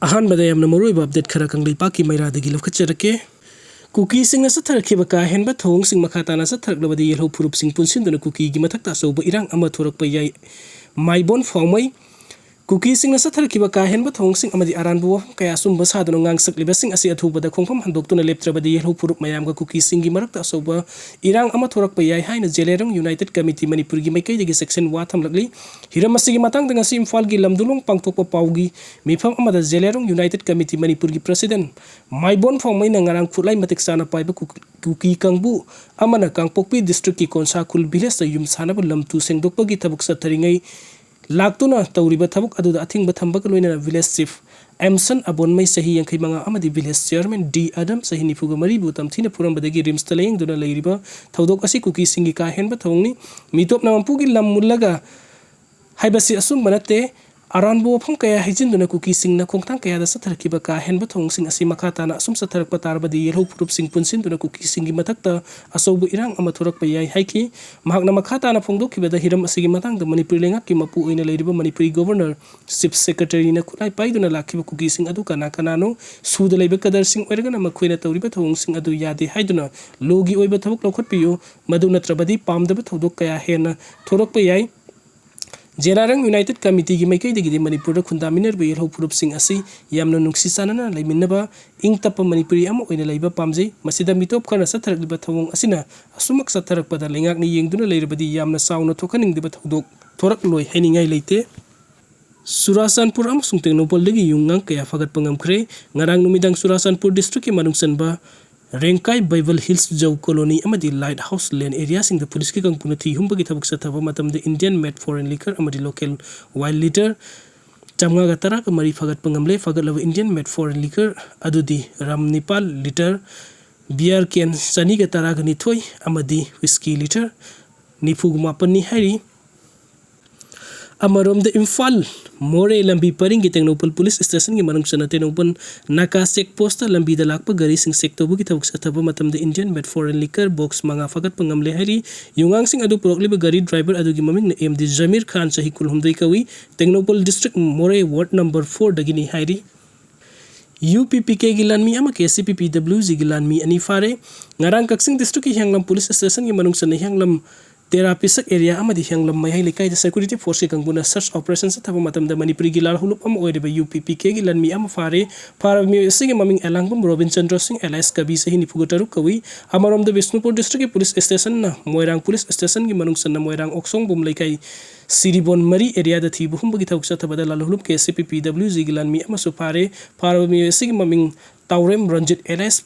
अहानबदा यामना मरुइबा update खरा कंगलै पाकी मैरादगी लखचरके कुकीसिंग सथरखिबा का हेनबा थोंगसिंग मखाताना सथरखलबदी येलो फुरुपसिंग पुनसिंदुना कुकीगी मथक्ता असौबा इरांग अमा थोरकपा याय माइबोन फौमै कुकीसिंग सथरखिबा का हेनबा थोंगसिंग अमदी अरानबु कया सुंबा सादुना ngang asi अथुबदा खोंफम हंदोक्तुना लेप्त्रबदी येलो फुरुप मयामगा कुकीसिंगी मरक्ता असौबा इरांग अमा थोरकपा याय हाइना जेलेरंग यूनाइटेड कमिटी मणिपुरगी मैकैदगी सेक्शन वा थमलकली हिरम असिगी मतंगदा ngasi इम्फालगी लमदुलोंग पांगथोकपा पाउगी मिफम अमदा जेलेरंग यूनाइटेड कमिटी मणिपुरगी प्रेसिडेंट माइबोन फौमैना ngarang खुलाई मतिक साना पाइबा कुकी कंगबु अमना कांगपोकपी डिस्ट्रिक्ट की कोनसाकुल विलेज युम सानबा लमतु सेंगदोकपगी थबुक सथरिङै लाक्तुना तौरिबा थबुक अदुदा अथिंगबा थंबक लोइना विलेज चीफ एमसन अबोनमै सही यंखै मंगा अमदी विलेज चेयरमैन डी अदम सही निफुगा मरीबु तमथिना पुरमबदगी रिम्स तलेंगदुना लैरिबा थौदोक असि कुकी सिंगी का हेनबा थौंगनी मितोप नमपुगी लम मुल्लगा हाइबसि असुम बनते अरानबो फम कया हिजिंदुना कुकी सिंगना खोंगथांग कयादा सथरखिबा का हेनबा थौंगसिंग असि मखाताना असुम सथरकपा तारबदी येलो फुरुप सिंग पुनसिंदुना कुकी सिंगी मथक्ता असौबु इरांग अमा थोरकपा याय हाइखि महाकना मखाताना फोंगदोखिबदा हिरम असिगी मतंगदा मणिपुर लेंगाकि मपु ओइना लैरिबा मणिपुरी गवर्नर चीफ सेक्रेटरी ना खुलाई पाइदुना लाखिबा कुकी सिंग अदु काना कानानो सुदा लैबा कदर सिंग ओइरगना मखोइना तौरिबा थौंगसिंग अदु यादे हाइदुना लोगी ओइबा थबुक लौखटपियो मदु नत्रबदी पामदबा थौदोक कया हेना थोरकपा याय जेलारंग यूनाइटेड कमिटी की मैकैदगी मणिपुर खुंदामिनरबा येलो फुरुप सिंग असि यामना नुंगसी सानना लैमिनबा इंगतप मणिपुरी अमा ओइना लैबा पामजै मसिदा मितोप खरना सथरकलिबा थवंग असिना असुमक सथरकपदा लेंगाकनि येंगदुना लैरबदी यामना साउना थोखनिंगदबा थौदोक थोरकलोय हैनिंगाय लैते सुरासानपुर अमसुंग टेक्नोपोलदगी युंगांग कया फगतपा ngamkhre ngarang numidang सुरासानपुर डिस्ट्रिक्ट की मनुंगसनबा रेंकाई बाइबल हिल्स जौ कॉलोनी अमदी लाइट हाउस लैंड एरिया सिंग द पुलिस की कंपुना थी हुंबगी थबक सथबा मतमद इंडियन मेड फॉरेन लिकर अमदी लोकल वाइल्ड लीटर चमगा तरा का मरी फगत पंगमले फगत इंडियन मेड फॉरेन लिकर अदुदी राम नेपाल लीटर बियर कैन सनी का तरा का निथोई अमदी विस्की लीटर निफुग मापनी हैरी अमरोम द इम्फाल मोरे लंबी परिंग टेक्नोपल पुलिस स्टेशन की मनुंग सना टेक्नोपल नाका चेक पोस्ट लंबी द लाकपा गरी सिंग सेक तोबुगी थबक सथबा मतम the Indian made foreign liquor box मंगा फगत पंगमले हैरी युंगांग सिंग अदु प्रोक्लिबा गरी ड्राइवर अदुगी ममिंग न एमडी जमीर खान सही कुलहुमदई कवी टेक्नोपल डिस्ट्रिक्ट मोरे वार्ड नंबर 4 दगिनी हैरी UPPK की लानमी अमा KCPPWG की लानमी अनि फारे ngarang कक्सिंग डिस्ट्रिक्ट की हंगलम पुलिस स्टेशन की मनुंग सना हंगलम तेरापिसक एरिया अमदी हंगलम मयाई लेकाई द सिक्योरिटी फोर्स की कंगुना सर्च ऑपरेशन से थबा मतमदा मणिपुरी की लाल हुलुप अम ओइरिबा UPPK की लानमी अमा फारे फारमी सिंग ममिंग एलांगबम रोबिन चंद्र सिंह एलाइस कबी सही निफुगु तरुक कवी अमरोम द विष्णुपुर डिस्ट्रिक्ट की पुलिस स्टेशन ना मोइरांग पुलिस स्टेशन की मनुंग सना मोइरांग ओक्सोंग बुम लेकाई सिरिबोन मरी एरिया द थी बुहुमबगी थबक सथबदा लाल हुलुप KCPPWG की लानमी अमा सुफारे फारमी सिंग ममिंग तावरेम रंजित एलाइस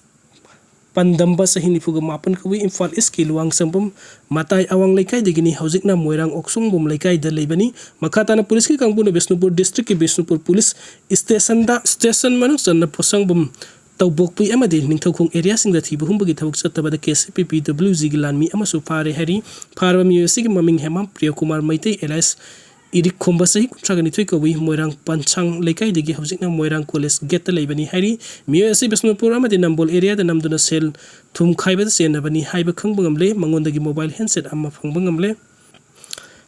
पंदम्बा सही निफुग मापन कवी इम्फाल इसकी Luong संबम माताई अवांग लेकाई दगिनी हौजिकना Moirang ओक्सोंग Bum लेकाई the लेबनी मखाताना police की कंगबुना विष्णुपुर डिस्ट्रिक्ट की विष्णुपुर पुलिस स्टेशन मनुंग सन्ना पोसंग बुम तौबोकपी अमदि निंगथौखोंग एरिया सिंग द थी बुहुमबगी थबक सत्तबदा KCPPWG की लानमी अमसु फारे हरी फारमी सिगी ममिंग हेमा प्रिय कुमार मैते एलाइस इरिक खोंबा सही कुट्रागनि थोय कवी मोइरांग पंचांग लेकाई दगी हौजिकना मोइरांग कॉलेज गेट लेबनी हैरी मियो असि बिष्णुपुर अमदि नंबोल एरिया द नमदुना सेल थुम खाइबद सेनबनी हाइब खंगबंगमले मंगोंदगी मोबाइल हैंडसेट अमा फंगबंगमले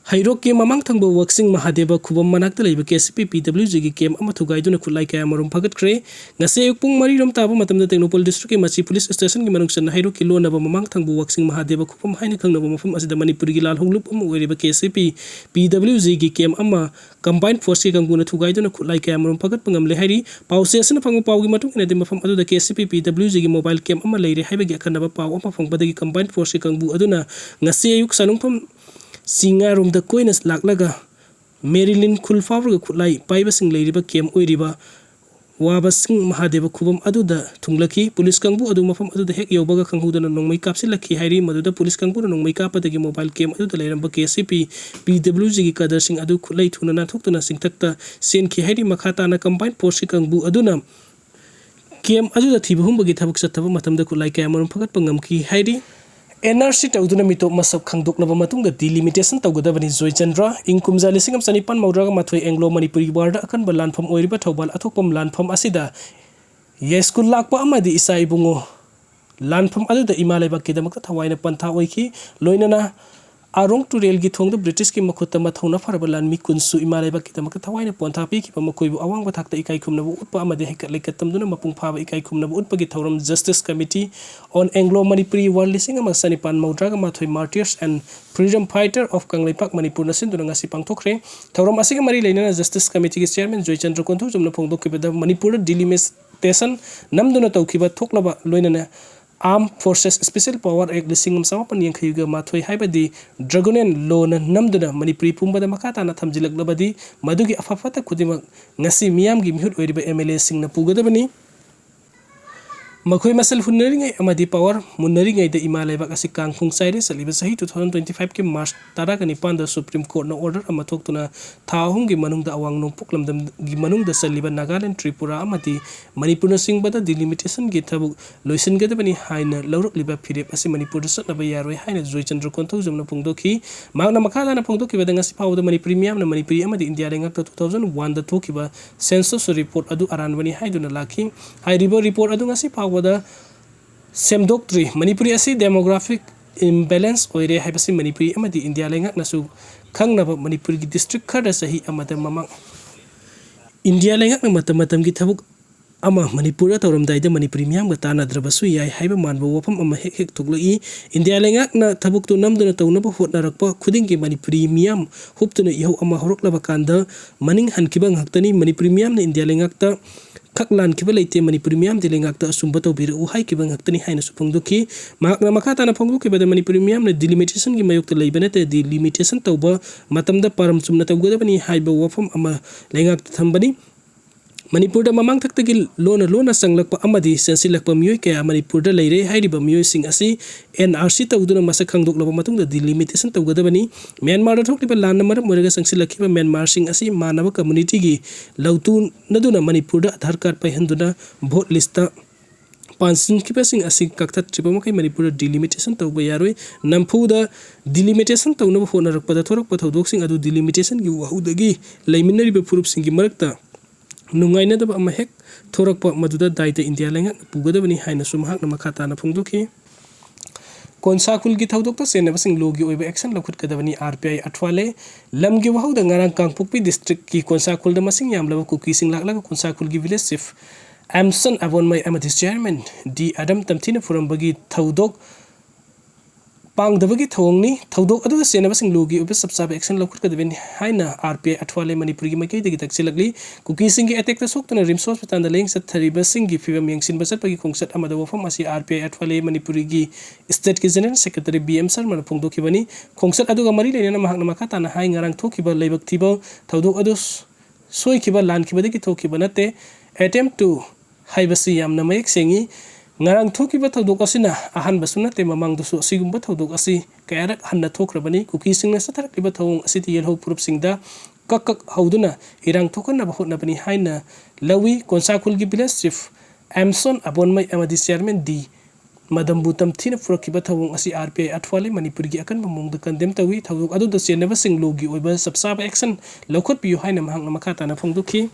हाइरोक के ममांग थंगबो वर्कसिंग महादेव खुबम मनाक्ता लेबा KCPPWG की केम अमा थुगाइदुना खुलाई कया मरुम फगतख्रे ngase युक्पुंग मरी रोम ताबो मतमदा टेक्नोपल डिस्ट्रिक्ट के मची पुलिस स्टेशन की मनुंग सन हाइरोक की लोनबा ममांग थंगबो वर्कसिंग महादेव खुबम हाइना खंगनबो मफम असिदा मणिपुर की लाल हुलुप अमा ओइरिबा KCPPWG की केम अमा कंबाइंड फोर्स की कंगुना थुगाइदुना खुलाई कया मरुम फगत पंगमले हैरी पाउसेसन फंगो पाउगी मतुंग इनादि मफम अदुदा KCPPWG की मोबाइल केम अमा लेरे हाइबगी अखनबा पाउ अमा फंगबदगी कंबाइंड फोर्स की कंगबु अदुना ngase युक सनुंगफम सिंगा रूम द कोइनस लाकलगा मेरिलिन खुलफावर खुलाई पाइबा सिंग लेरिबा केम ओइरिबा वाबा सिंग महादेव खुबम अदुदा थुंगलखी पुलिस कंगबु अदु मफम अदुदा हेक योबगा खंगहुदना नोंमै कापसिलखी हैरी मदुदा पुलिस कंगबु नोंमै कापदगी मोबाइल केम अदुदा लेरंबा KCPPWG की कदर सिंग अदु खुलाई थुना नाथोक्तुना सिंगथक्ता सेनखी हैरी मखाताना कंबाइंड फोर्स कंगबु अदुना केम अदुदा थिबहुमबगी थबक सत्तबा मतमदा खुलाई कयामरम फगत पंगमखी हैरी NRC तौदुना मितो मसब खांदोकनबा मतुंगा डिलिमिटेशन तौगदबनी जोय चंद्र इंकुमजा लिसिंगम सनिपान मौद्रागा माथोय एंग्लो मणिपुरी वार्ड अकनबा लानफम ओइरिबा थौबाल अथोकपम लानफम असिदा येस्कुल लाकपा अमदि इसा इबुंगो लानफम अदुदा इमा लेबा केदमक थवाइना पंथा ओइखी लोइनाना arong turel gi thong da British ki makhutta ma thona farba lan mi kunsu imalai ba kitama ka thawaina ponta pi ki pama koibu awang ba thakta ikai khumna bu utpa amade hekat lekatam duna mapung phaba ikai khumna bu utpa gi thoram Justice Committee on Anglo Manipuri War lising ama sanipan maudra ga mathoi martyrs and freedom fighter of Kangleipak Manipur na sin duna ngasi pangthokre thoram asig mari Loinana Justice Committee gi chairman Joy Chandra Konthu jumna phongdok ki bada Manipur delimitation namduna tawkiba thoklaba Loinana Armed Forces Special Power Act lising samapan yang khayuga mathoi haibadi Dragonen law na namduna Manipuri pumbada makata na thamjilaklabadi madugi afafata khudima ngasi miyam gi mihut oiriba MLA sing na pugadabani makhoi masal hunnaringai amadi power munnaringai da imalai asi kangkhung saire saliba sahi 2025 ki March 19 da Supreme Court na order ama thoktuna thahum gi manung da awang nong puklamdam gi manung da saliba Nagaland Tripura amadi Manipur na singbada delimitation gi thabuk loisin gadabani haina lawruk liba Firep asi Manipur da satnaba yaroi haina Joy Chandra Konthu jumna pungdoki magna makala na pungdoki bada ngasi pawda Manipuri miyam na Manipuri amadi India lengak 2001 da thokiba census report adu aranbani haiduna lakhi hairiba report adu ngasi pawda semdoktree Manipuri asi demographic imbalance oire haibasi Manipuri amadi India lengak nasu khangnaba Manipuri gi district khada sahi amada mamang India lengak na matam gi thabuk ama Manipur tawramdai da Manipuri miyam ga tanadrabasu yai haiba manba wafam ama hek thuklai India lengak na thabuk tu namduna tawnaba hotnarakpa khuding gi Manipuri miyam huptuna iho ama horoklaba kanda maning hankibang haktani Manipuri miyam na India lengak ta khaklan kiba leite Manipuri miyam de lengak ta asumba tawbir u hai kibang haktani haina supungduki makna makata na phongduki bada Manipuri miyam na delimitation gi mayukta leibana te delimitation tawba matamda param chumna tawgadabani haiba wafam ama lengak thambani Manipur da mamang thakta lona sanglakpa amadi sensilakpa miyoi kaya Manipur da leire hairiba miyoi sing asi NRC tawduna masa khangdoklaba matungda delimitation tawgadabani Myanmar da thokliba lan namar moraga sangsilakiba Myanmar sing asi manaba community gi lautu naduna Manipur da Aadhaar card pai handuna vote lista pansin kipasing asi kakta tripamokai Manipur delimitation tawba yaroi nampuda delimitation tawnaba honarakpada thorakpa thodok sing adu delimitation gi wahudagi leiminariba purup sing gi marakta nungaina da ama hek thorakpa maduda daita India lengak pugadabani haina sumhak na makata na phungdoki konsakul gi thodokta senaba sing logi oiba action lakhut kadabani RPI athwale lamgi wahauda ngarang kangpukpi district ki konsakul da masing yamlaba Kukising laklaga konsakul gi village chief Amson Avonmai amadi chairman di Adam tamthina furambagi thodok pangdabagi thongni thodok adu senaba sing logi obe sabsabe action lakhut kadabani haina RPI athwale Manipur gi makai degi taksilagli Kukising gi attack ta soktuna rims hospital da leng sat thariba sing gi fibam yangsin basat pagi khongsat amada wafam asi RPI athwale Manipur gi state ki general secretary BM sar man phongdoki bani khongsat adu ga mari leina mahak na makata na hai ngarang thokiba leibak thiba thodok adu soi kiba lan kiba degi thokiba nate attempt to haibasi yamna mayek sengi ngarang thokiba thodok asina ahan basuna te mamang dusu sigumba thodok asi kayarak hanna thokrabani Kukising na satharak liba thong asiti yelho purup singda kakak hauduna irang thokan na bahut na bani haina lawi konsakul gi village chief Amson Avonmai amadi chairman di madam butam thina furakiba thawong asi RPI athwale Manipur gi akan mamong da kandem tawi thodok adu da senaba sing logi oiba sabsaba action lokhot piu haina mahang na makata na phongduki